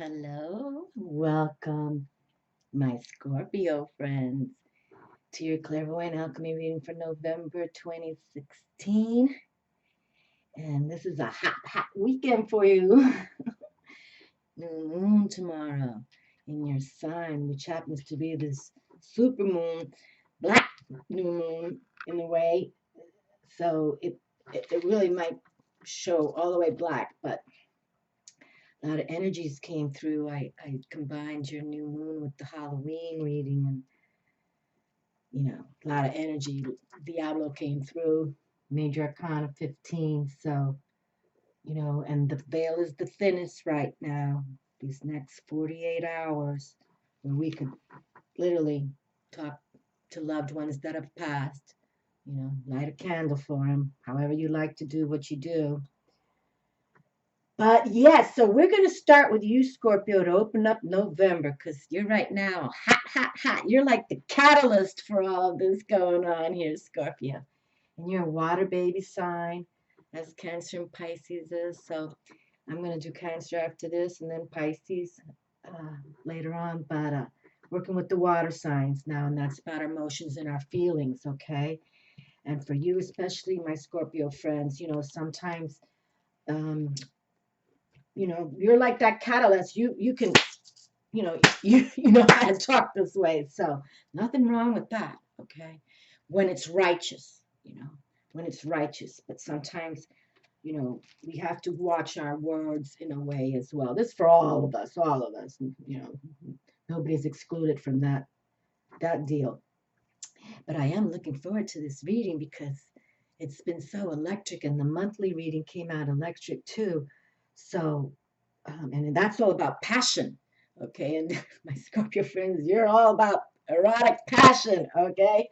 Hello, welcome, my Scorpio friends, to your Clairvoyant Alchemy reading for November 2016. And this is a hot weekend for you. New moon tomorrow in your sign, which happens to be this super moon, black new moon in a way. So it really might show all the way black, but a lot of energies came through. I combined your new moon with the Halloween reading, and a lot of energy. Diablo came through, Major Arcana 15. So, and the veil is the thinnest right now, these next 48 hours, where we could literally talk to loved ones that have passed, light a candle for them, however you like to do what you do. But yes, so we're going to start with you, Scorpio, to open up November because you're right now hot. You're like the catalyst for all of this going on here, Scorpio. And you're a water baby sign, as Cancer and Pisces is. So I'm going to do Cancer after this and then Pisces later on. But working with the water signs now, and that's about our emotions and our feelings, okay? And for you, especially my Scorpio friends, sometimes you're like that catalyst. You can, you know how to talk this way. So nothing wrong with that, okay? When it's righteous, when it's righteous. But sometimes, we have to watch our words in a way as well. This is for all of us, nobody's excluded from that deal. But I am looking forward to this reading because it's been so electric, and the monthly reading came out electric too. So, and that's all about passion, okay? And my Scorpio friends, you're all about erotic passion, okay?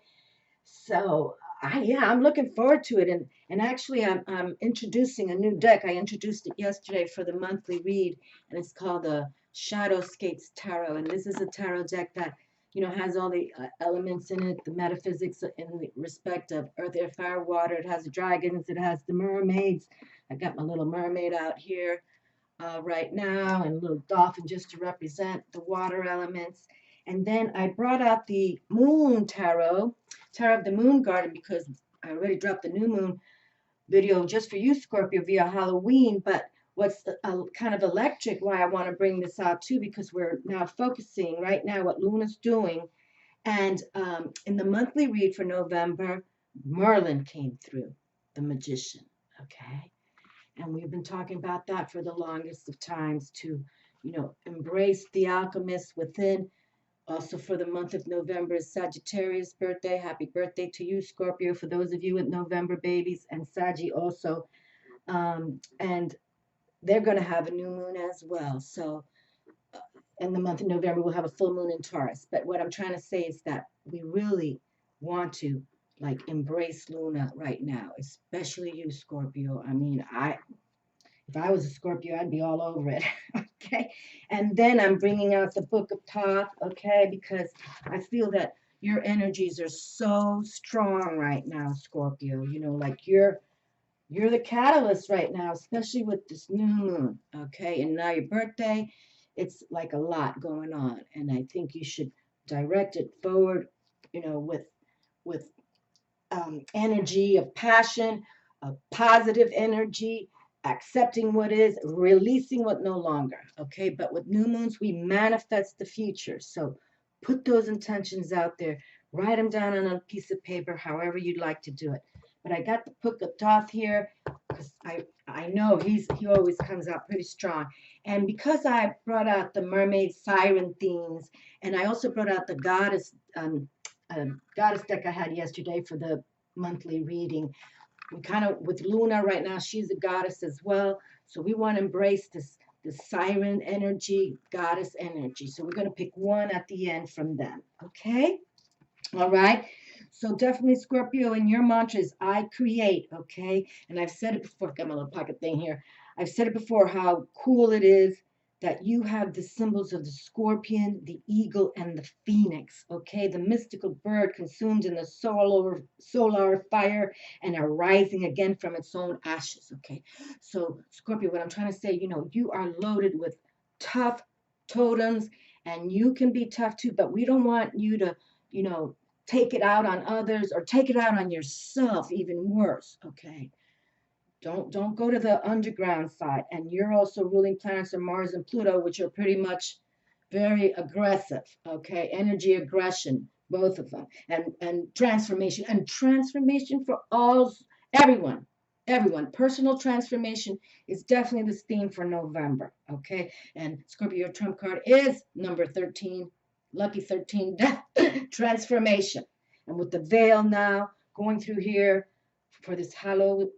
So, I'm looking forward to it. And actually, I'm introducing a new deck. I introduced it yesterday for the monthly read, and it's called the Shadowscapes Tarot. And this is a tarot deck that has all the elements in it, the metaphysics in the respect of earth, air, fire, water. It has the dragons, it has the mermaids. I got my little mermaid out here right now, and a little dolphin just to represent the water elements. And then I brought out the Moon Tarot of the Moon Garden, because I already dropped the new moon video just for you, Scorpio, via Halloween. But what's kind of electric, why I want to bring this out too, because we're now focusing right now what Luna's doing. And in the monthly read for November, Merlin came through, the magician, okay? And we've been talking about that for the longest of times, to, embrace the alchemist within. Also for the month of November is Sagittarius birthday. Happy birthday to you, Scorpio, for those of you with November babies, and Saggy also. And they're going to have a new moon as well. So in the month of November, we'll have a full moon in Taurus. But what I'm trying to say is that we really want to embrace Luna right now, especially you, Scorpio. I mean, if I was a Scorpio, I'd be all over it. Okay. And then I'm bringing out the Book of Thoth, okay, because I feel that your energies are so strong right now, Scorpio. You're the catalyst right now, especially with this new moon, okay? And now your birthday, it's like a lot going on, and I think you should direct it forward, with energy of passion, of positive energy, accepting what is, releasing what no longer, okay? But with new moons, we manifest the future. So put those intentions out there, write them down on a piece of paper, however you'd like to do it. But I got the Book of Thoth here because I know he always comes out pretty strong. And because I brought out the mermaid siren themes, and I also brought out the goddess deck I had yesterday for the monthly reading. We kind of, with Luna right now, she's a goddess as well. So we want to embrace this siren energy, goddess energy. So we're going to pick one at the end from them. Okay? All right. So definitely, Scorpio, in your mantra is I create, okay? And I've said it before, got my little pocket thing here. I've said it before how cool it is that you have the symbols of the scorpion, the eagle, and the phoenix, okay? The mystical bird consumed in the solar fire and arising again from its own ashes, okay? So, Scorpio, what I'm trying to say, you are loaded with tough totems, and you can be tough too, but we don't want you to, you know, take it out on others or take it out on yourself, even worse, okay? Don't go to the underground side. And you're also ruling planets of Mars and Pluto, which are pretty much very aggressive, okay? Energy aggression, both of them. And transformation for everyone. Everyone. Personal transformation is definitely this theme for November, okay? And Scorpio, your trump card is number 13, lucky 13, transformation. And with the veil now going through here for this Halloween,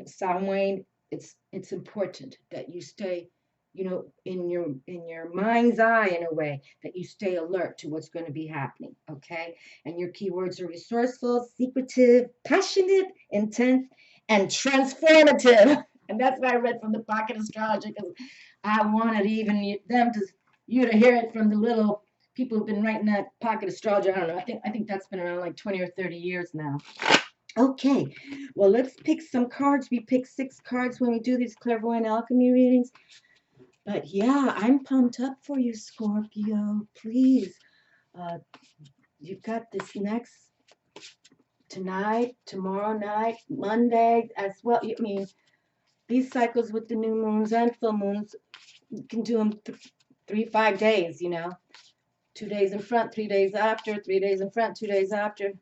Samhain, it's important that you stay, you know, in your mind's eye, in a way, that you stay alert to what's going to be happening, okay? And your keywords are resourceful, secretive, passionate, intense, and transformative. And that's why I read from the pocket astrology, because I wanted even you to hear it from the little people who've been writing that pocket astrology. I don't know. I think that's been around like 20 or 30 years now. Okay, well, let's pick some cards. We pick 6 cards when we do these clairvoyant alchemy readings. But yeah, I'm pumped up for you, Scorpio. Please, you've got this next tonight, tomorrow night, Monday as well. I mean, these cycles with the new moons and full moons, you can do them 3-5 days, you know. 2 days in front, 3 days after, 3 days in front, 2 days after.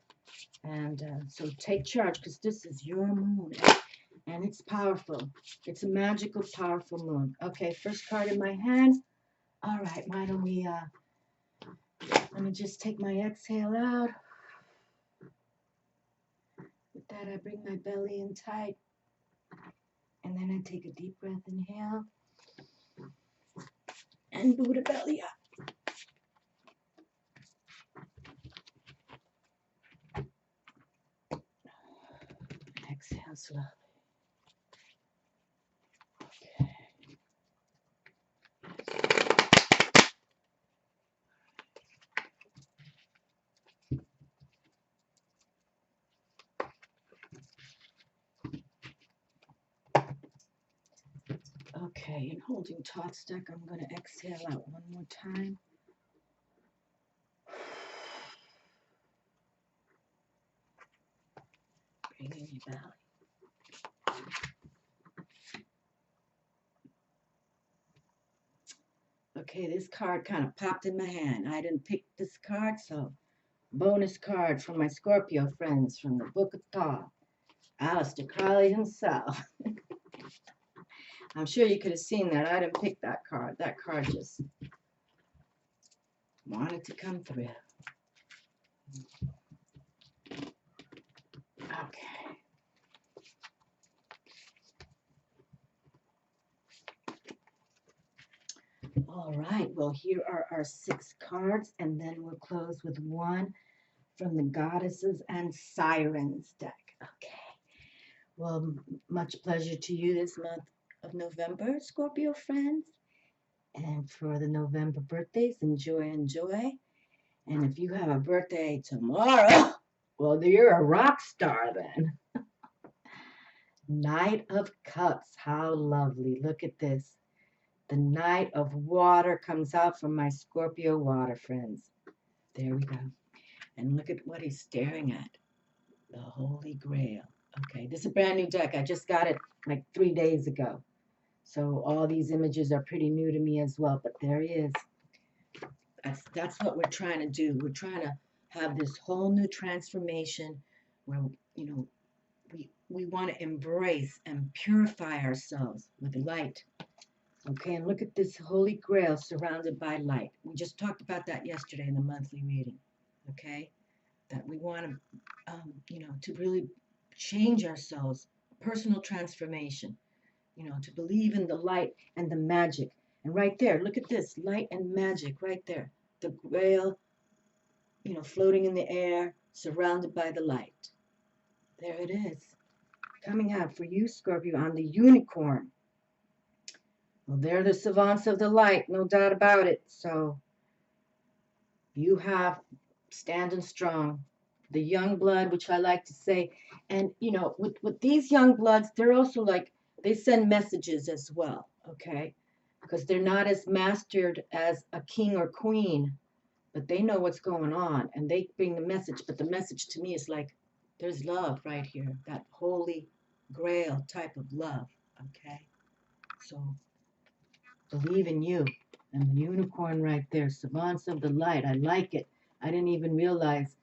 And so take charge, because this is your moon. And it's powerful. It's a magical, powerful moon. Okay, first card in my hand. All right, why don't we, let me just take my exhale out. With that, I bring my belly in tight. And then I take a deep breath, inhale. And Buddha belly up. Exhale slowly. Okay. Okay, and holding taut stack, I'm going to exhale out one more time. Bring in your belly. Okay, this card kind of popped in my hand. I didn't pick this card, so bonus card from my Scorpio friends from the Book of Thoth. Aleister Crowley himself. I'm sure you could have seen that. I didn't pick that card. That card just wanted to come through. Okay. All right. Well, here are our 6 cards, and then we'll close with one from the Goddesses and Sirens deck. Okay. Well, much pleasure to you this month of November, Scorpio friends. And for the November birthdays, enjoy. And if you have a birthday tomorrow, well, you're a rock star then. Knight of Cups. How lovely. Look at this. The Knight of Water comes out from my Scorpio water friends. There we go. And look at what he's staring at. The Holy Grail. Okay, this is a brand new deck. I just got it like 3 days ago. So all these images are pretty new to me as well. But there he is. That's what we're trying to do. We're trying to have this whole new transformation where, you know, we want to embrace and purify ourselves with light. Okay, and look at this Holy Grail surrounded by light. We just talked about that yesterday in the monthly reading. Okay, that we want to, you know, to really change ourselves, personal transformation, you know, to believe in the light and the magic. And right there, look at this, light and magic right there. The Grail, you know, floating in the air, surrounded by the light. There it is, coming out for you, Scorpio, on the unicorn. Well, they're the savants of the light, no doubt about it. So you have standing strong. The young blood, which I like to say. And, you know, with these young bloods, they're also like, they send messages as well, okay? because they're not as mastered as a king or queen, but they know what's going on and they bring the message. But the message to me is like, there's love right here, that holy grail type of love. Okay. So believe in you. And the unicorn right there, savants of the light. I like it. I didn't even realize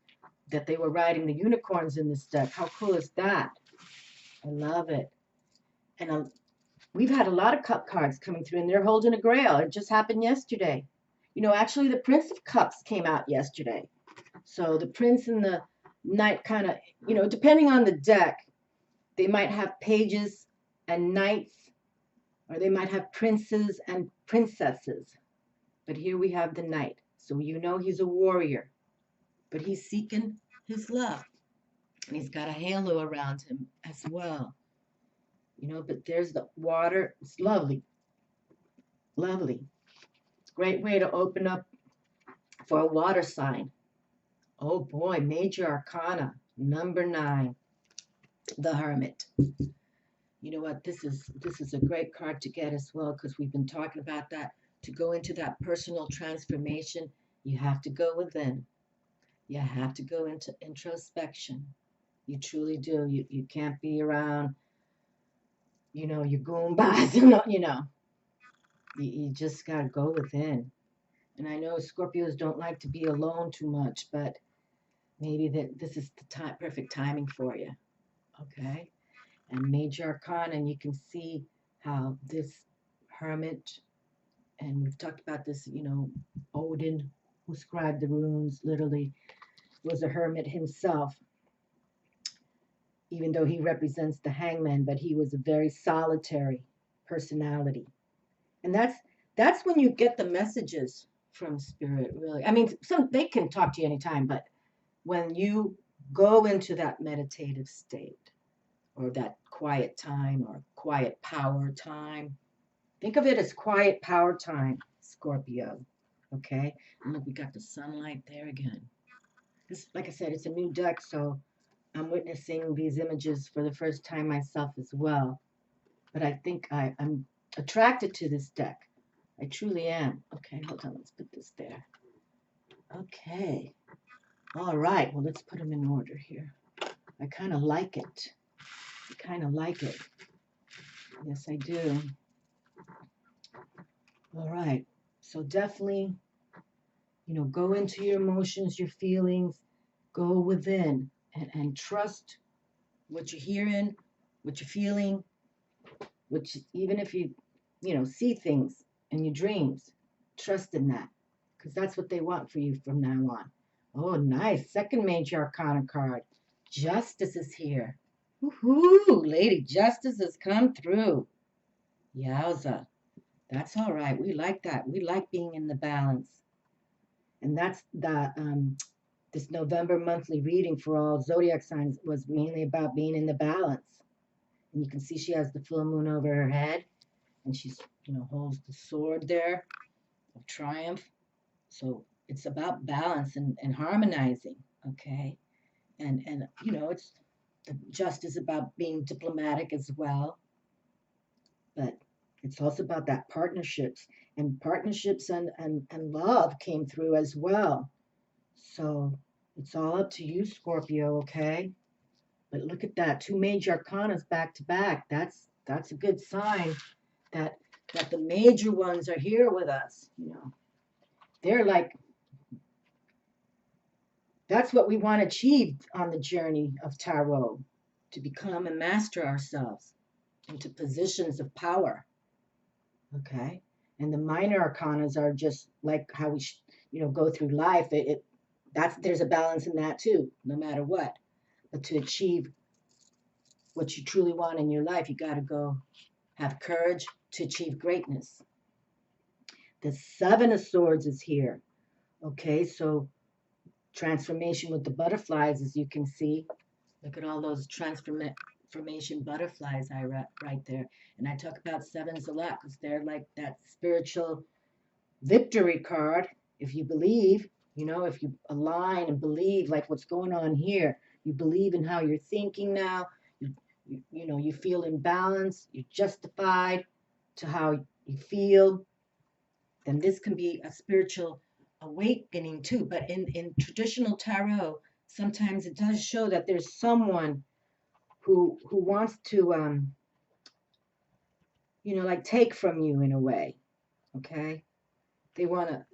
that they were riding the unicorns in this deck. How cool is that? I love it. And we've had a lot of cup cards coming through, and they're holding a grail. It just happened yesterday. You know, actually, the Prince of Cups came out yesterday. So the Prince and the Knight kind of, you know, depending on the deck, they might have pages and knights, or they might have princes and princesses. But here we have the Knight. So you know he's a warrior, but he's seeking his love. And he's got a halo around him as well. You know, but there's the water. It's lovely. Lovely. It's a great way to open up for a water sign. Oh boy, Major Arcana, number 9, the Hermit. You know what? This is a great card to get as well, because we've been talking about that. To go into that personal transformation, you have to go within. You have to go into introspection. You truly do. You can't be around, you know, your goombas, you know. You just got to go within. And I know Scorpios don't like to be alone too much, but maybe this is the perfect timing for you. Okay? And Major Arcana, and you can see how this hermit, and we've talked about this, you know, Odin, who scribed the runes, literally was a hermit himself, even though he represents the hangman, but he was a very solitary personality. And that's when you get the messages from spirit, really. I mean, they can talk to you anytime, but when you go into that meditative state, or that quiet time, or quiet power time, think of it as quiet power time, Scorpio. Okay? And look, we got the sunlight there again. This, like I said, it's a new deck, so I'm witnessing these images for the first time myself as well. But I think I'm attracted to this deck. I truly am. Okay, hold on. Let's put this there. Okay. All right. Well, let's put them in order here. I kind of like it. I kind of like it. Yes, I do. All right. So definitely, you know, go into your emotions, your feelings, go within, and trust what you're hearing, what you're feeling, even if you know, see things in your dreams, trust in that, because that's what they want for you from now on. Oh, nice. Second Major Arcana card. Justice is here. Woohoo! Lady Justice has come through. Yowza. That's all right. We like that. We like being in the balance. And that's this November monthly reading for all zodiac signs was mainly about being in the balance. And you can see she has the full moon over her head, and she's, you know, holds the sword there of triumph. So it's about balance and harmonizing, okay? And you know, it's just as about being diplomatic as well, but it's also about that partnerships, and love came through as well. So it's all up to you, Scorpio, okay? But look at that, 2 Major Arcanas back to back. That's a good sign that the major ones are here with us. You know, they're like, that's what we want to achieve on the journey of tarot, to become and master ourselves into positions of power. Okay, and the minor arcanas are just like how we, you know, go through life. There's a balance in that too, no matter what. But to achieve what you truly want in your life, you got to go have courage to achieve greatness. The 7 of Swords is here. Okay, so transformation with the butterflies, as you can see. Look at all those transformation butterflies I right there. And I talk about 7s a lot because they're like that spiritual victory card. If you believe, you know, if you align and believe, like what's going on here, you believe in how you're thinking now, you know, you feel in balance, you're justified to how you feel, then this can be a spiritual awakening too. But in traditional tarot, sometimes it does show that there's someone who wants to you know, like take from you in a way. Okay, they want to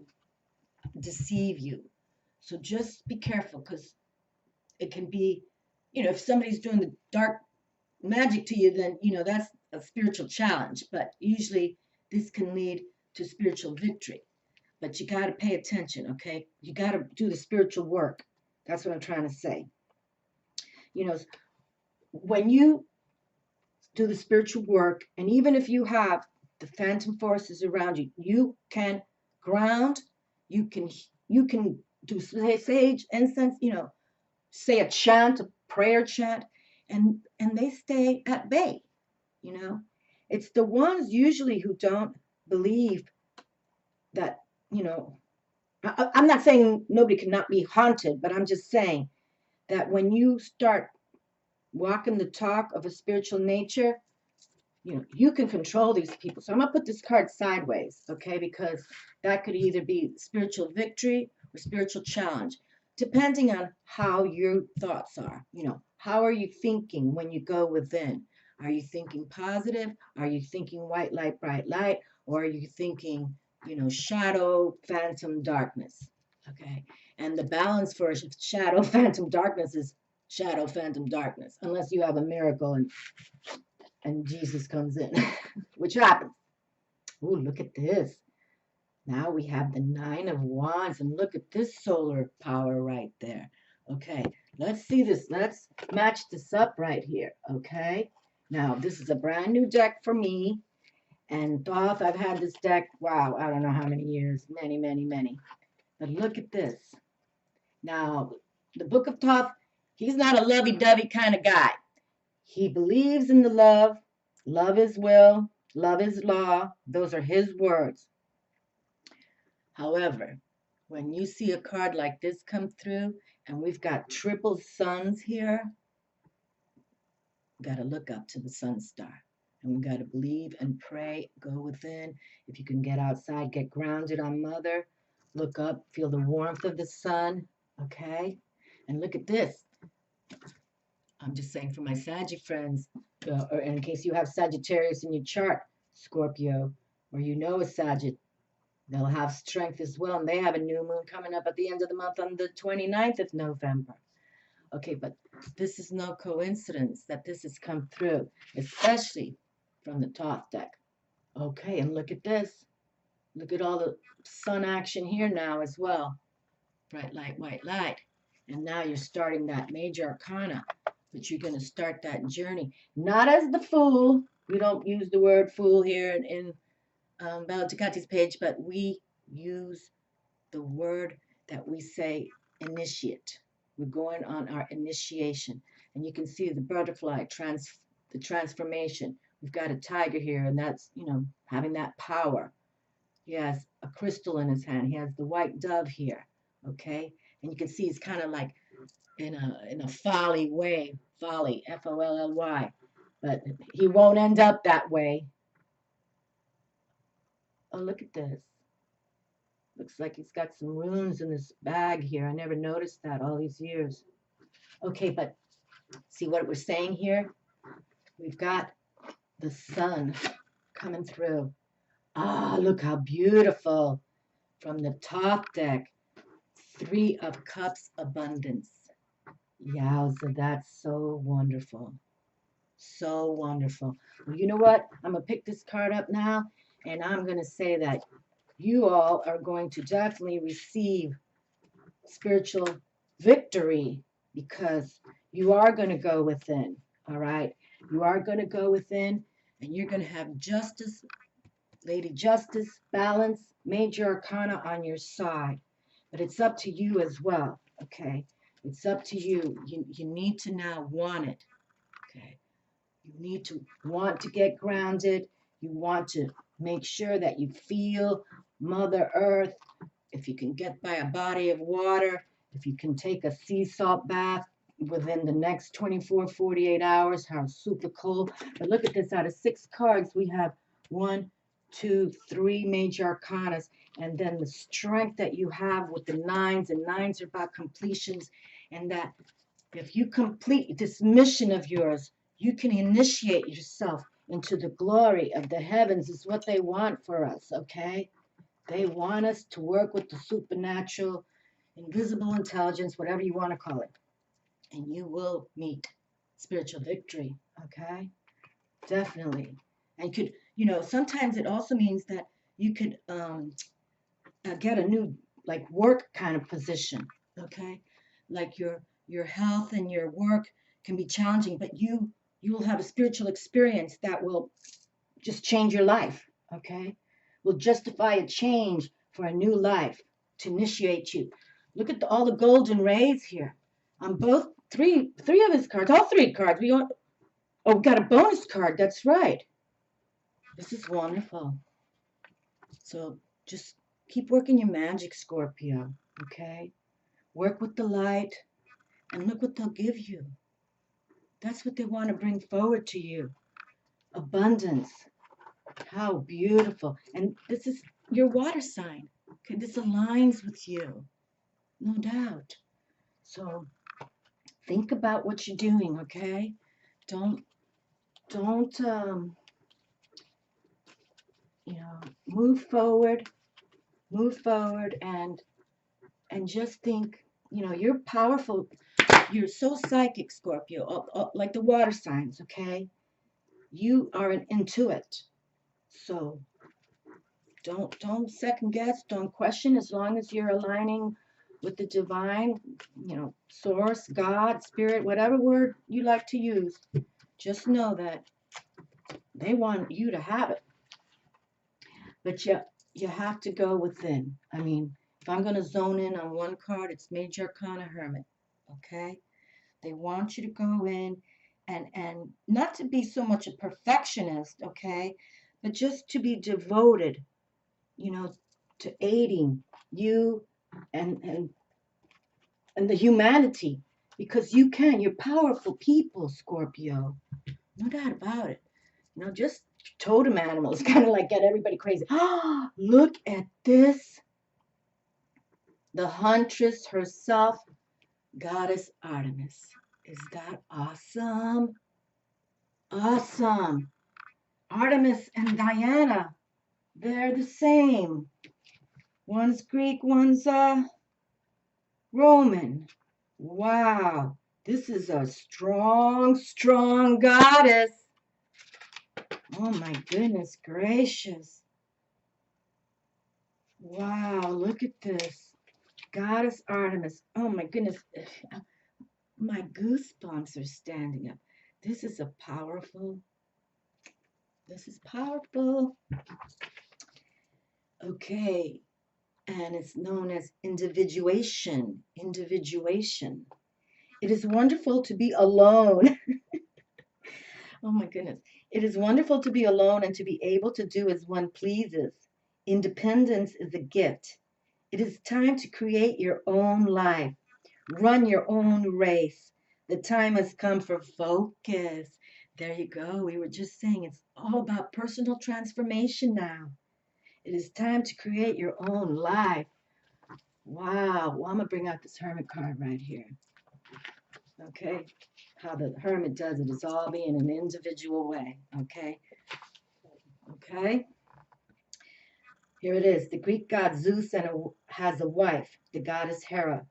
deceive you. So just be careful, because it can be, you know, if somebody's doing the dark magic to you, then, you know, that's a spiritual challenge. But usually this can lead to spiritual victory. But you got to pay attention, okay? You got to do the spiritual work. That's what I'm trying to say. You know, when you do the spiritual work, and even if you have the phantom forces around you, you can ground, you can do sage incense, you know, say a chant, a prayer chant, and they stay at bay, you know. It's the ones usually who don't believe that, you know, I'm not saying nobody cannot be haunted, but I'm just saying that when you start walking the talk of a spiritual nature, you know, you can control these people. So I'm going to put this card sideways, okay, because that could either be spiritual victory or spiritual challenge, depending on how your thoughts are. You know, how are you thinking when you go within? Are you thinking positive? Are you thinking white light, bright light? Or are you thinking, you know, shadow, phantom, darkness? Okay. And the balance for shadow, phantom, darkness is shadow, phantom, darkness, unless you have a miracle and Jesus comes in, which happens. Oh, look at this. Now we have the Nine of Wands, and look at this solar power right there. Okay, let's see this. Let's match this up right here, okay? Now, this is a brand new deck for me, and Thoth, I've had this deck, wow, I don't know how many years, many, many, many. But look at this. Now, the Book of Thoth, he's not a lovey-dovey kind of guy. He believes in the love. Love is will. Love is law. Those are his words. However, when you see a card like this come through, and we've got triple suns here, we got to look up to the sun star. And we got to believe and pray, go within. If you can get outside, get grounded on Mother. Look up, feel the warmth of the sun, okay? And look at this. I'm just saying for my Saggy friends, or in case you have Sagittarius in your chart, Scorpio, or you know a Sagitt, they'll have strength as well. And they have a new moon coming up at the end of the month on the 29th of November. Okay, but this is no coincidence that this has come through, especially from the Thoth deck. Okay, and look at this. Look at all the sun action here now as well. Bright light, white light. And now you're starting that Major Arcana, but you're going to start that journey. Not as the Fool. We don't use the word Fool here in Bella Ducati's page, but we use the word that we say initiate. We're going on our initiation. And you can see the butterfly, the transformation. We've got a tiger here, and that's, you know, having that power. He has a crystal in his hand. He has the white dove here, okay? And you can see he's kind of like in a folly way, folly, F-O-L-L-Y. But he won't end up that way. Oh, look at this. Looks like he's got some runes in this bag here. I never noticed that all these years. Okay, but see what we're saying here? We've got the sun coming through. Ah, look how beautiful. From the top deck, 3 of Cups abundance. Yowza, that's so wonderful. So wonderful. Well, you know what? I'm going to pick this card up now, and I'm going to say that you all are going to definitely receive spiritual victory, because you are going to go within, all right? You are going to go within, and you're going to have justice, Lady Justice, balance, Major Arcana on your side. But it's up to you as well, okay? It's up to you. You need to now want it, okay? You need to want to get grounded. You want to make sure that you feel Mother Earth. If you can get by a body of water, if you can take a sea salt bath within the next 24, 48 hours, how super cool. But look at this. Out of 6 cards, we have 1, 2, 3 major arcanas, and then the strength that you have with the nines, and nines are about completions, and that if you complete this mission of yours, you can initiate yourself into the glory of the heavens, is what they want for us, okay? They want us to work with the supernatural, invisible intelligence, whatever you want to call it, and you will meet spiritual victory, okay? Definitely. And could, sometimes it also means that you could get a new, like, work kind of position, okay? Like your health and your work can be challenging, but you will have a spiritual experience that will just change your life, okay? Will justify a change for a new life to initiate you. Look at all the golden rays here on both three of his cards, all 3 cards. We got a bonus card. That's right. This is wonderful. So just keep working your magic, Scorpio, okay? Work with the light, and look what they'll give you. That's what they want to bring forward to you. Abundance. How beautiful. And this is your water sign. Okay, this aligns with you, no doubt. So think about what you're doing, okay? Don't move forward, and just think, you're powerful. You're so psychic, Scorpio, like the water signs, okay? You are an intuit. So don't second guess, don't question, as long as you're aligning with the divine, source, God, spirit, whatever word you like to use. Just know that they want you to have it. But you have to go within. I mean, if I'm going to zone in on one card, it's Major Arcana Hermit, okay? They want you to go in and not to be so much a perfectionist, okay? But just to be devoted, to aiding you and the humanity, because you're powerful people, Scorpio. No doubt about it. Just totem animals kind of like get everybody crazy. Ah, look at this. The Huntress herself, Goddess Artemis. Is that awesome? Awesome. Artemis and Diana, they're the same. One's Greek, one's Roman. Wow. This is a strong, strong goddess. Oh my goodness gracious. Wow, look at this. Goddess Artemis. Oh my goodness. My goosebumps are standing up. This is powerful. Okay. And it's known as individuation. Individuation. It is wonderful to be alone. Oh my goodness. It is wonderful to be alone and to be able to do as one pleases. Independence is a gift. It is time to create your own life. Run your own race. The time has come for focus. There you go. We were just saying it's all about personal transformation now. It is time to create your own life. Wow. Well, I'm going to bring out this Hermit card right here. Okay. How the Hermit does it is all be in an individual way. Okay. Okay. Here it is. The Greek god Zeus has a wife, the goddess Hera.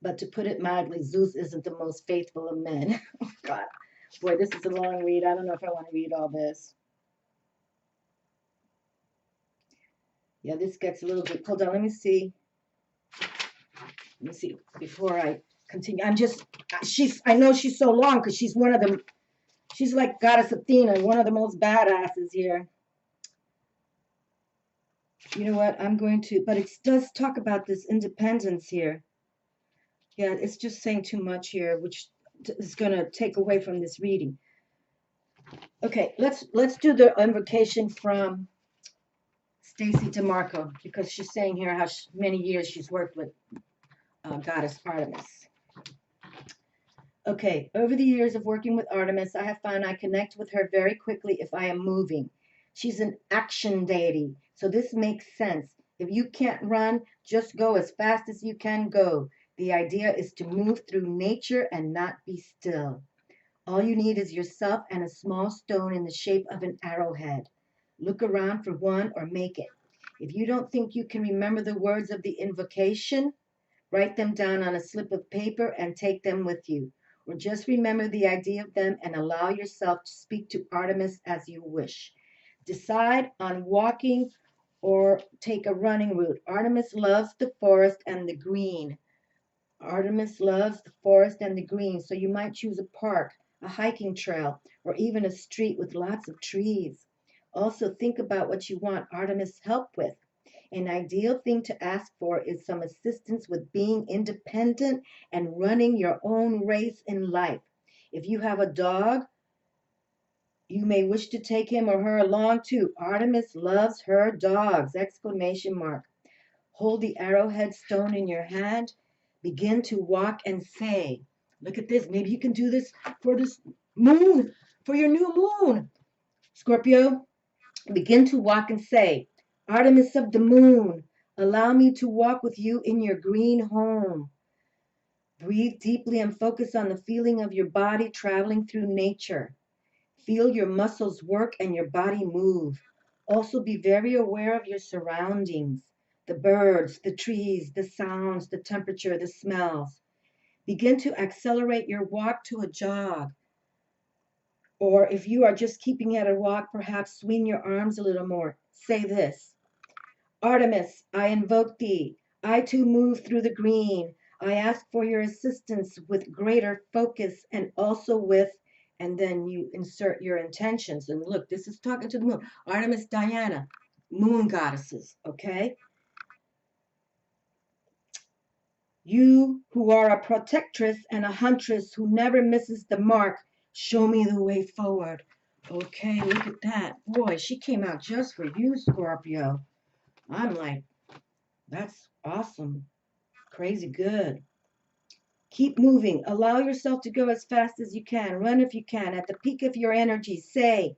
But to put it mildly, Zeus isn't the most faithful of men. Oh, God. Boy, this is a long read. I don't know if I want to read all this. Yeah, this gets a little bit. Hold on, let me see. Let me see before I continue. I know she's so long because she's one of them. She's like Goddess Athena, one of the most badasses here. You know what? But it does talk about this independence here. Yeah, it's just saying too much here, which is going to take away from this reading. Okay, let's do the invocation from Stacy DeMarco, because she's saying here how many years she's worked with Goddess Artemis. Okay, over the years of working with Artemis, I have found I connect with her very quickly if I am moving. She's an action deity. So this makes sense. If you can't run, just go as fast as you can go. The idea is to move through nature and not be still. All you need is yourself and a small stone in the shape of an arrowhead. Look around for one or make it. If you don't think you can remember the words of the invocation, write them down on a slip of paper and take them with you. Or just remember the idea of them and allow yourself to speak to Artemis as you wish. Decide on walking or take a running route. Artemis loves the forest and the green. Artemis loves the forest and the green, so you might choose a park, a hiking trail, or even a street with lots of trees. Also, think about what you want Artemis help with. An ideal thing to ask for is some assistance with being independent and running your own race in life. If you have a dog, you may wish to take him or her along too. Artemis loves her dogs! Exclamation mark. Hold the arrowhead stone in your hand. Begin to walk and say, look at this. Maybe you can do this for this moon, for your new moon. Scorpio, begin to walk and say, Artemis of the moon, allow me to walk with you in your green home. Breathe deeply and focus on the feeling of your body traveling through nature. Feel your muscles work and your body move. Also be very aware of your surroundings, the birds, the trees, the sounds, the temperature, the smells. Begin to accelerate your walk to a jog. Or if you are just keeping at a walk, perhaps swing your arms a little more. Say this: Artemis, I invoke thee. I too move through the green. I ask for your assistance with greater focus and also with, and then you insert your intentions. And look, this is talking to the moon. Artemis, Diana, moon goddesses, okay? You who are a protectress and a huntress who never misses the mark, show me the way forward. Okay, look at that. Boy, she came out just for you, Scorpio. I'm like, that's awesome. Crazy good. Keep moving. Allow yourself to go as fast as you can. Run if you can. At the peak of your energy, say,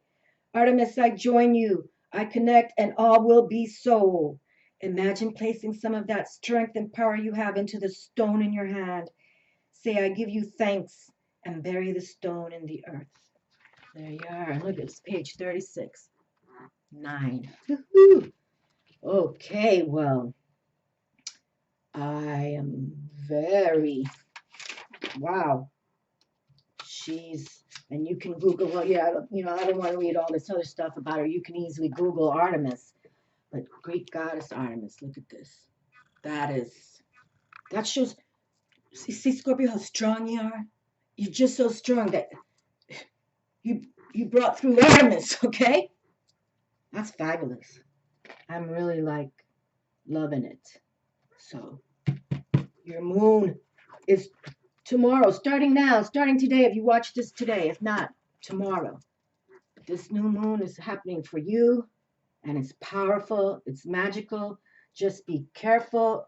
Artemis, I join you. I connect and all will be so. Imagine placing some of that strength and power you have into the stone in your hand. Say, I give you thanks and bury the stone in the earth. There you are. Look, it's page 36. 9. Woo-hoo. Okay, well, I am very, wow. And you can Google, well, yeah, I don't want to read all this other stuff about her. You can easily Google Artemis, but Greek goddess Artemis, look at this. That shows, see, Scorpio, how strong you are? You're just so strong that you brought through Artemis, okay? That's fabulous. I'm really like loving it. So your moon is tomorrow, starting now, starting today, if you watch this today, if not, tomorrow. This new moon is happening for you, and it's powerful, it's magical. Just be careful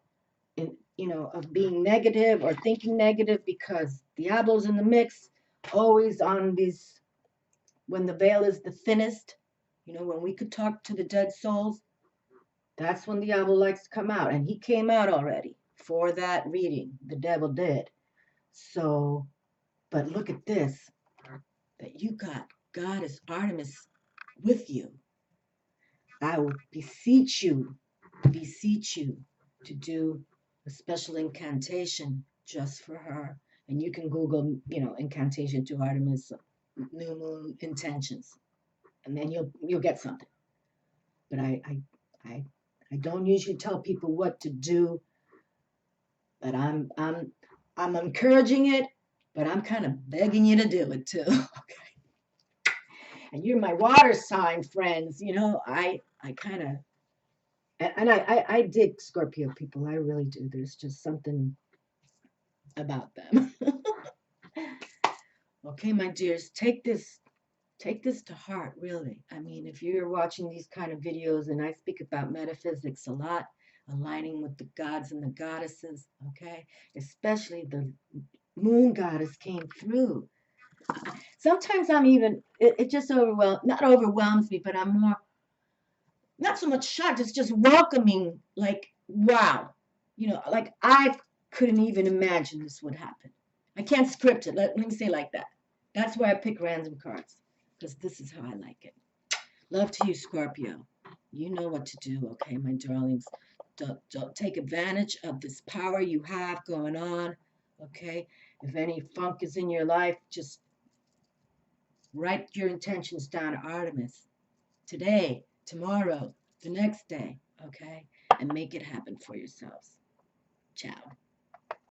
of being negative or thinking negative, because Diablo's in the mix, always on these, when the veil is the thinnest, when we could talk to the dead souls, that's when Diablo likes to come out. And he came out already for that reading, the devil did. So, but look at this, that you got Goddess Artemis with you. I will beseech you to do a special incantation just for her. And you can Google, incantation to Artemis, new moon intentions, and then you'll get something. But I don't usually tell people what to do, but I'm encouraging it, but I'm kind of begging you to do it too. Okay. And you're my water sign friends, I kind of, and I dig Scorpio people. I really do. There's just something about them. Okay, my dears, take this to heart, really. I mean, if you're watching these kind of videos, and I speak about metaphysics a lot, aligning with the gods and the goddesses, okay? Especially the moon goddess came through. Sometimes I'm even, it just not overwhelms me, but I'm more, not so much shocked, it's just welcoming, like, wow. You know, like I couldn't even imagine this would happen. I can't script it. Let me say it like that. That's why I pick random cards, because this is how I like it. Love to you, Scorpio. You know what to do, okay, my darlings. Don't take advantage of this power you have going on, okay? If any funk is in your life, just write your intentions down, Artemis. Today, tomorrow, the next day, okay? And make it happen for yourselves. Ciao.